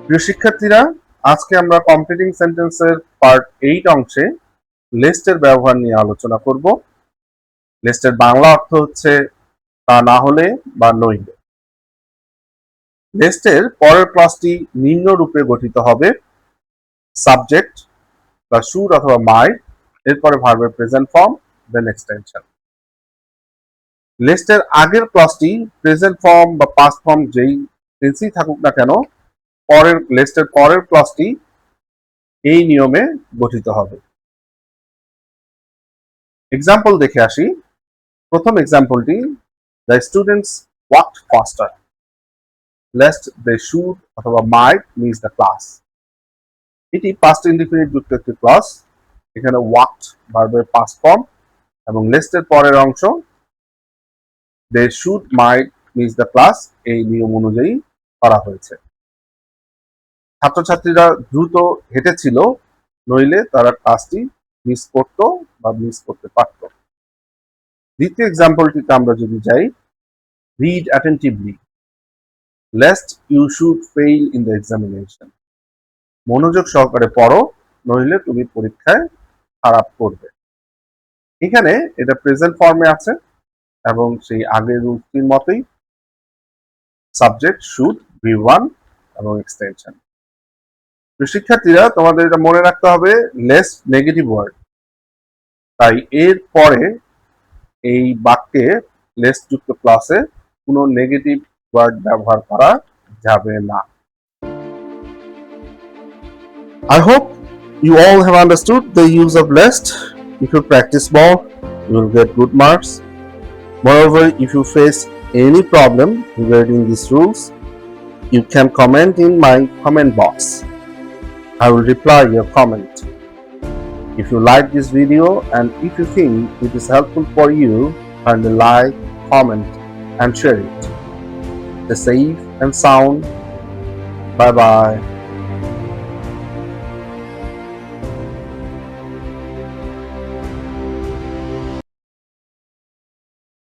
প্রিয় শিক্ষার্থীরা, আজকে আমরা কমপ্লিটিং সেন্টেন্সের পার্ট 8 অংশে লেস্টের ব্যবহার নিয়ে আলোচনা করব। লেস্টের বাংলা অর্থ হচ্ছে তা না হলে বা নইলে। লেস্টের পরের ক্লজটি নিম্নরূপে গঠিত হবে: সাবজেক্ট বা শুড অথবা মাইট, এরপরে ভার্বের প্রেজেন্ট ফর্ম, দেন এক্সটেনশন। লেস্টের আগের ক্লজটি প্রেজেন্ট ফর্ম বা পাস্ট ফর্ম যেই টেন্সই থাকুক না কেন, লেস্টের পরের ক্লজটি এই নিয়মে গঠিত হবে। এক্সাম্পল দেখে আসি। প্রথম এক্সাম্পলটি, the students walked faster lest they should অথবা মাইট মিস দ্য ক্লাস। এটি পাস্ট ইনডিফিনিট যুক্ত একটি ক্লজ। এখানে ওয়াকড ভার্বের পাস্ট ফর্ম এবং লেস্টের পরের অংশ they should might miss the class এই নিয়ম অনুযায়ী করা হয়েছে। ছাত্রছাত্রীরা দ্রুত হেঁটেছিল, নইলে তারা ক্লাসটি মিস করত বা মিস করতে পারত। দ্বিতীয় এক্সাম্পলটিতে আমরা যদি যাই, read attentively lest you should fail in the examination. মনোযোগ সহকারে পড়ো, নইলে তুমি পরীক্ষায় খারাপ করবে। এখানে এটা প্রেজেন্ট ফর্মে আছে এবং সেই আগের উক্তির মতোই সাবজেক্ট শুড, V1 এবং এক্সটেনশন। শিক্ষার্থীরা, তোমাদের এটা মনে রাখতে হবে, লেস্ট নেগেটিভ ওয়ার্ড, তাই এর পরে এই বাক্যে লেস্ট যুক্ত ক্লাসে কোনো নেগেটিভ ওয়ার্ড ব্যবহার করা যাবে না। I hope you all have understood the use of lest. If you practice more, you will get good marks. Moreover, if you face any problem regarding these rules, you can comment in my comment box. I will reply your comment. If you like this video and if you think it is helpful for you, kindly like, comment and share it. Stay safe and sound. Bye bye.